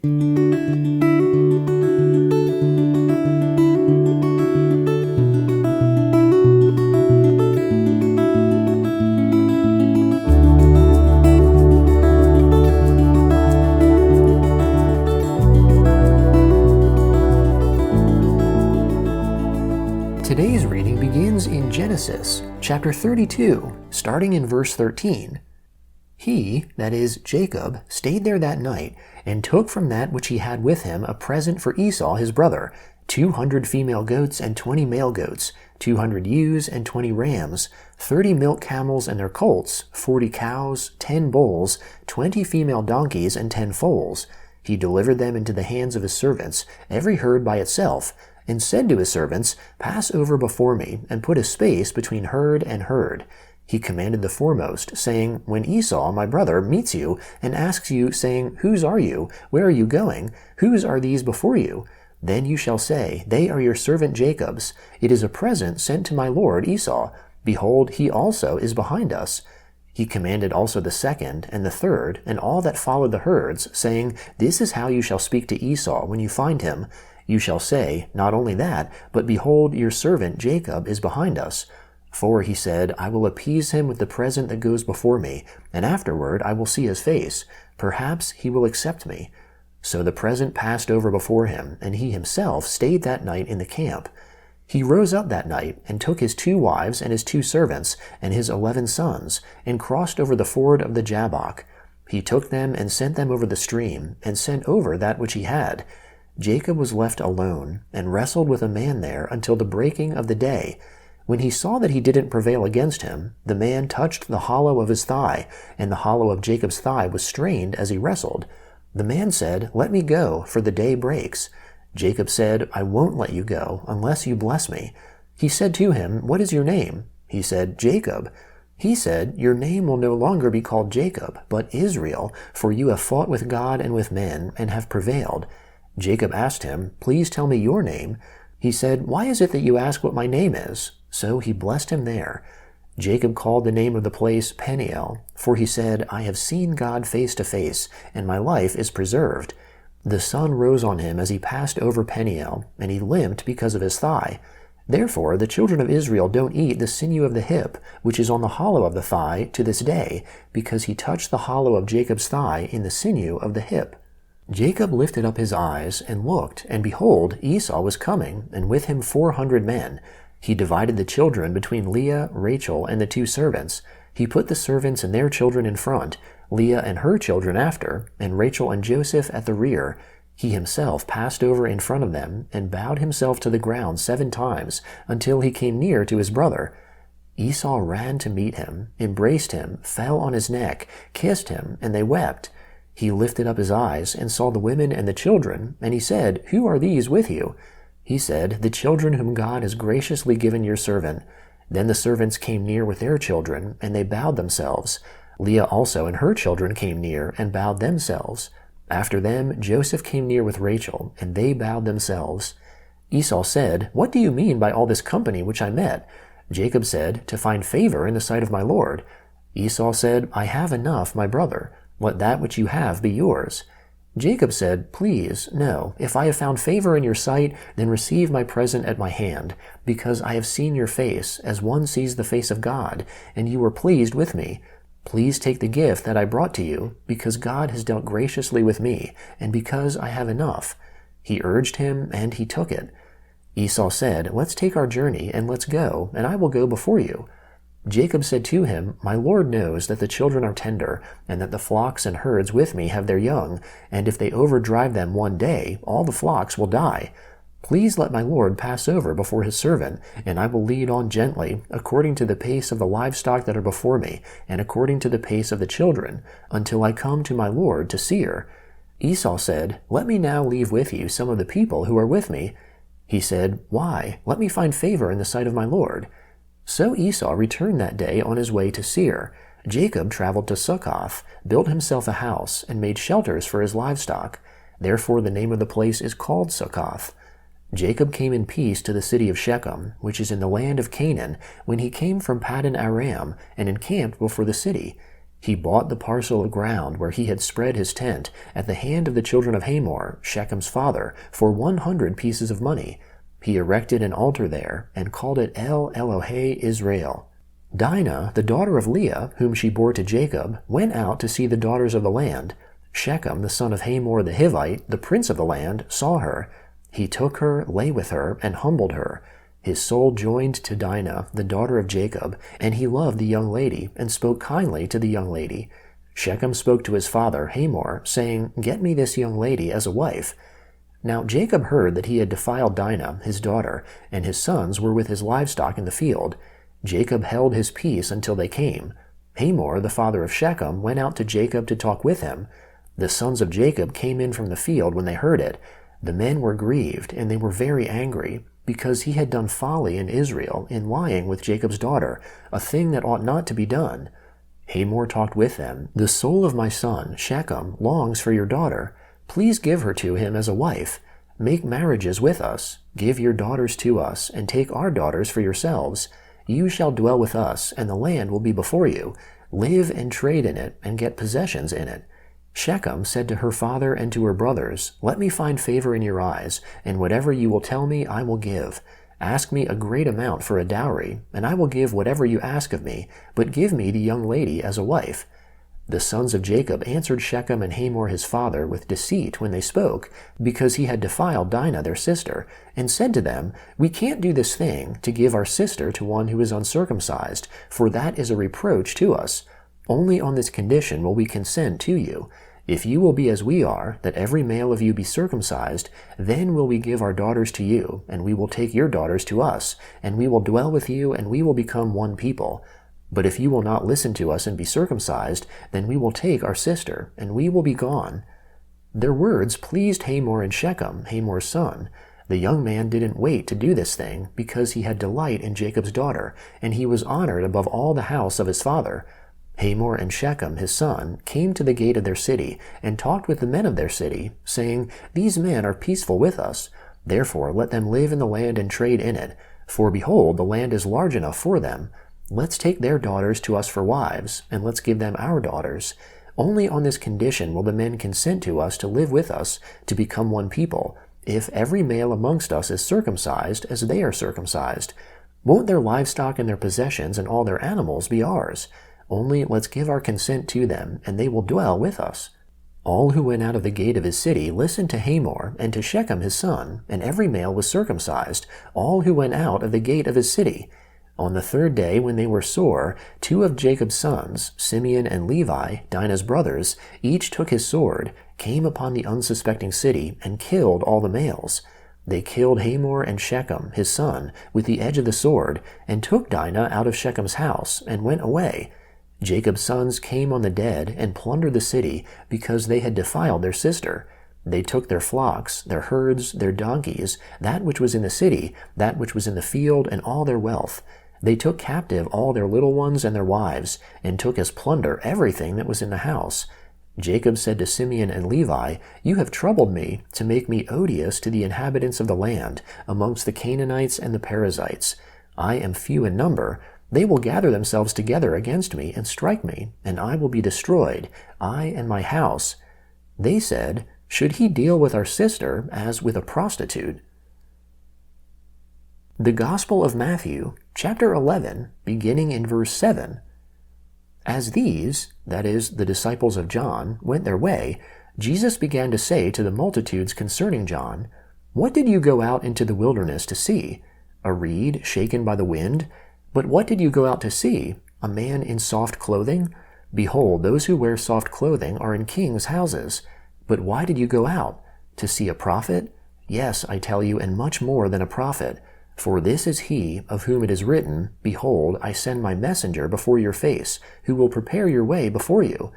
Today's reading begins in Genesis, chapter 32, starting in verse 13. He, that is, Jacob, stayed there that night, and took from that which he had with him a present for Esau his brother, 200 female goats and 20 male goats, 200 ewes and 20 rams, 30 milk camels and their colts, 40 cows, 10 bulls, 20 female donkeys, and 10 foals. He delivered them into the hands of his servants, every herd by itself, and said to his servants, Pass over before me, and put a space between herd and herd. He commanded the foremost, saying, When Esau, my brother, meets you, and asks you, saying, Whose are you? Where are you going? Whose are these before you? Then you shall say, They are your servant Jacob's. It is a present sent to my lord Esau. Behold, he also is behind us. He commanded also the second, and the third, and all that followed the herds, saying, This is how you shall speak to Esau when you find him. You shall say, Not only that, but behold, your servant Jacob is behind us. For, he said, I will appease him with the present that goes before me, and afterward I will see his face. Perhaps he will accept me. So the present passed over before him, and he himself stayed that night in the camp. He rose up that night, and took his 2 wives and his 2 servants, and his 11 sons, and crossed over the ford of the Jabbok. He took them and sent them over the stream, and sent over that which he had. Jacob was left alone, and wrestled with a man there until the breaking of the day. When he saw that he didn't prevail against him, the man touched the hollow of his thigh, and the hollow of Jacob's thigh was strained as he wrestled. The man said, Let me go, for the day breaks. Jacob said, I won't let you go, unless you bless me. He said to him, What is your name? He said, Jacob. He said, Your name will no longer be called Jacob, but Israel, for you have fought with God and with men, and have prevailed. Jacob asked him, Please tell me your name. He said, Why is it that you ask what my name is? So he blessed him there. Jacob called the name of the place Peniel, for he said, I have seen God face to face, and my life is preserved. The sun rose on him as he passed over Peniel, and he limped because of his thigh. Therefore the children of Israel don't eat the sinew of the hip, which is on the hollow of the thigh, to this day, because he touched the hollow of Jacob's thigh in the sinew of the hip. Jacob lifted up his eyes and looked, and behold, Esau was coming, and with him 400 men. He divided the children between Leah, Rachel, and the 2 servants. He put the servants and their children in front, Leah and her children after, and Rachel and Joseph at the rear. He himself passed over in front of them, and bowed himself to the ground 7 times, until he came near to his brother. Esau ran to meet him, embraced him, fell on his neck, kissed him, and they wept. He lifted up his eyes, and saw the women and the children, and he said, Who are these with you? He said, The children whom God has graciously given your servant. Then the servants came near with their children, and they bowed themselves. Leah also and her children came near, and bowed themselves. After them Joseph came near with Rachel, and they bowed themselves. Esau said, What do you mean by all this company which I met? Jacob said, To find favor in the sight of my lord. Esau said, I have enough, my brother. Let that which you have be yours. Jacob said, Please, no, if I have found favor in your sight, then receive my present at my hand, because I have seen your face, as one sees the face of God, and you were pleased with me. Please take the gift that I brought to you, because God has dealt graciously with me, and because I have enough. He urged him, and he took it. Esau said, Let's take our journey, and let's go, and I will go before you. Jacob said to him, My lord knows that the children are tender, and that the flocks and herds with me have their young, and if they overdrive them one day, all the flocks will die. Please let my lord pass over before his servant, and I will lead on gently, according to the pace of the livestock that are before me, and according to the pace of the children, until I come to my lord to Seir. Esau said, Let me now leave with you some of the people who are with me. He said, Why? Let me find favor in the sight of my lord. So Esau returned that day on his way to Seir. Jacob traveled to Succoth, built himself a house, and made shelters for his livestock. Therefore the name of the place is called Succoth. Jacob came in peace to the city of Shechem, which is in the land of Canaan, when he came from Paddan Aram, and encamped before the city. He bought the parcel of ground where he had spread his tent at the hand of the children of Hamor, Shechem's father, for 100 pieces of money. He erected an altar there, and called it El Elohe Israel. Dinah, the daughter of Leah, whom she bore to Jacob, went out to see the daughters of the land. Shechem, the son of Hamor the Hivite, the prince of the land, saw her. He took her, lay with her, and humbled her. His soul joined to Dinah, the daughter of Jacob, and he loved the young lady, and spoke kindly to the young lady. Shechem spoke to his father, Hamor, saying, "Get me this young lady as a wife." Now Jacob heard that he had defiled Dinah, his daughter, and his sons were with his livestock in the field. Jacob held his peace until they came. Hamor, the father of Shechem, went out to Jacob to talk with him. The sons of Jacob came in from the field when they heard it. The men were grieved, and they were very angry, because he had done folly in Israel in lying with Jacob's daughter, a thing that ought not to be done. Hamor talked with them. "The soul of my son, Shechem, longs for your daughter. Please give her to him as a wife. Make marriages with us. Give your daughters to us, and take our daughters for yourselves. You shall dwell with us, and the land will be before you. Live and trade in it, and get possessions in it." Shechem said to her father and to her brothers, "Let me find favor in your eyes, and whatever you will tell me I will give. Ask me a great amount for a dowry, and I will give whatever you ask of me, but give me the young lady as a wife." The sons of Jacob answered Shechem and Hamor his father with deceit when they spoke, because he had defiled Dinah their sister, and said to them, "We can't do this thing, to give our sister to one who is uncircumcised, for that is a reproach to us. Only on this condition will we consent to you. If you will be as we are, that every male of you be circumcised, then will we give our daughters to you, and we will take your daughters to us, and we will dwell with you, and we will become one people. But if you will not listen to us and be circumcised, then we will take our sister, and we will be gone." Their words pleased Hamor and Shechem, Hamor's son. The young man didn't wait to do this thing, because he had delight in Jacob's daughter, and he was honored above all the house of his father. Hamor and Shechem, his son, came to the gate of their city, and talked with the men of their city, saying, "These men are peaceful with us. Therefore let them live in the land and trade in it. For behold, the land is large enough for them. Let's take their daughters to us for wives, and let's give them our daughters. Only on this condition will the men consent to us to live with us, to become one people, if every male amongst us is circumcised as they are circumcised. Won't their livestock and their possessions and all their animals be ours? Only let's give our consent to them, and they will dwell with us." All who went out of the gate of his city listened to Hamor and to Shechem his son, and every male was circumcised, all who went out of the gate of his city. On the third day, when they were sore, 2 of Jacob's sons, Simeon and Levi, Dinah's brothers, each took his sword, came upon the unsuspecting city, and killed all the males. They killed Hamor and Shechem his son with the edge of the sword, and took Dinah out of Shechem's house, and went away. Jacob's sons came on the dead and plundered the city, because they had defiled their sister. They took their flocks, their herds, their donkeys, that which was in the city, that which was in the field, and all their wealth. They took captive all their little ones and their wives, and took as plunder everything that was in the house. Jacob said to Simeon and Levi, "You have troubled me, to make me odious to the inhabitants of the land, amongst the Canaanites and the Perizzites. I am few in number. They will gather themselves together against me and strike me, and I will be destroyed, I and my house." They said, "Should he deal with our sister as with a prostitute?" The Gospel of Matthew, chapter 11, beginning in verse 7. As these, that is, the disciples of John, went their way, Jesus began to say to the multitudes concerning John, "What did you go out into the wilderness to see? A reed shaken by the wind? But what did you go out to see? A man in soft clothing? Behold, those who wear soft clothing are in kings' houses. But why did you go out? To see a prophet? Yes, I tell you, and much more than a prophet. For this is he of whom it is written, Behold, I send my messenger before your face, who will prepare your way before you.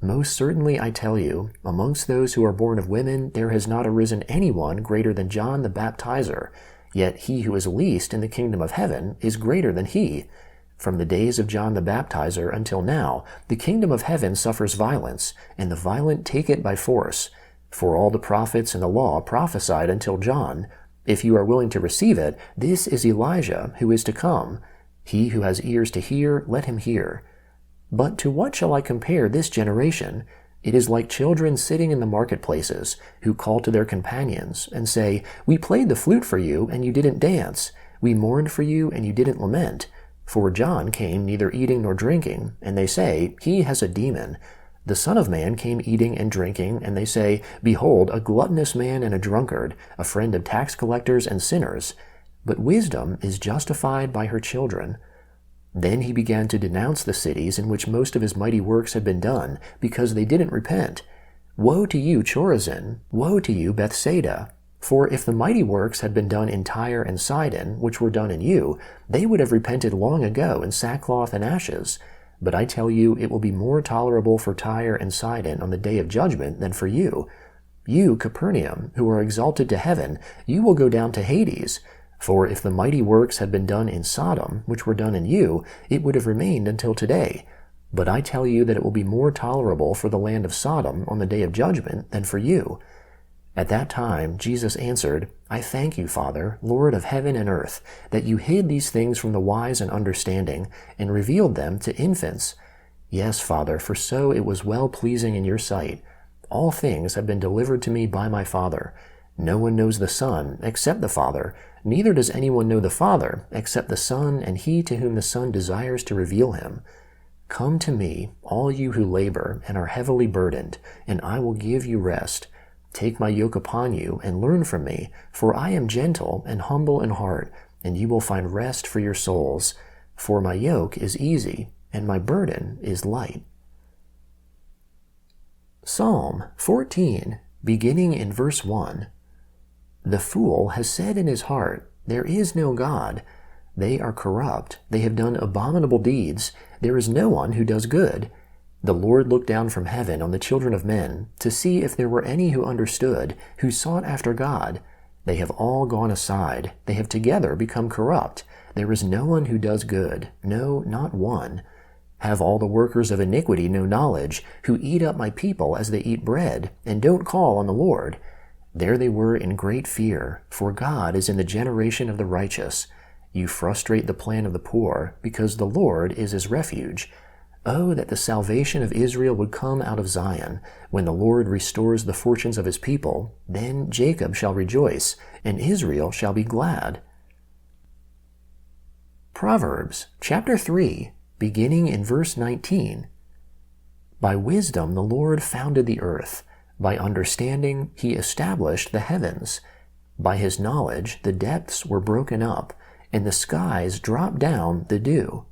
Most certainly I tell you, amongst those who are born of women there has not arisen anyone greater than John the Baptizer. Yet he who is least in the kingdom of heaven is greater than he. From the days of John the Baptizer until now, the kingdom of heaven suffers violence, and the violent take it by force. For all the prophets and the law prophesied until John. If you are willing to receive it, this is Elijah who is to come. He who has ears to hear, let him hear." But to what shall I compare this generation? It is like children sitting in the marketplaces, who call to their companions, and say, We played the flute for you, and you didn't dance. We mourned for you, and you didn't lament. For John came neither eating nor drinking, and they say, He has a demon. The Son of Man came eating and drinking, and they say, Behold, a gluttonous man and a drunkard, a friend of tax collectors and sinners. But wisdom is justified by her children. Then he began to denounce the cities in which most of his mighty works had been done, because they didn't repent. Woe to you, Chorazin! Woe to you, Bethsaida! For if the mighty works had been done in Tyre and Sidon, which were done in you, they would have repented long ago in sackcloth and ashes. But I tell you, it will be more tolerable for Tyre and Sidon on the day of judgment than for you. You, Capernaum, who are exalted to heaven, you will go down to Hades. For if the mighty works had been done in Sodom, which were done in you, it would have remained until today. But I tell you that it will be more tolerable for the land of Sodom on the day of judgment than for you. At that time Jesus answered, I thank you, Father, Lord of heaven and earth, that you hid these things from the wise and understanding, and revealed them to infants. Yes, Father, for so it was well-pleasing in your sight. All things have been delivered to me by my Father. No one knows the Son except the Father, neither does anyone know the Father except the Son and he to whom the Son desires to reveal him. Come to me, all you who labor and are heavily burdened, and I will give you rest. Take my yoke upon you and learn from me, for I am gentle and humble in heart, and you will find rest for your souls. For my yoke is easy, and my burden is light. Psalm 14, beginning in verse 1. The fool has said in his heart, There is no God. They are corrupt. They have done abominable deeds. There is no one who does good. The Lord looked down from heaven on the children of men to see if there were any who understood, who sought after God. They have all gone aside. They have together become corrupt. There is no one who does good. No, not one. Have all the workers of iniquity no knowledge, who eat up my people as they eat bread, and don't call on the Lord? There they were in great fear, for God is in the generation of the righteous. You frustrate the plan of the poor, because the Lord is his refuge. Oh, that the salvation of Israel would come out of Zion. When the Lord restores the fortunes of his people, then Jacob shall rejoice, and Israel shall be glad. Proverbs chapter 3, beginning in verse 19. By wisdom the Lord founded the earth. By understanding he established the heavens. By his knowledge the depths were broken up, and the skies dropped down the dew.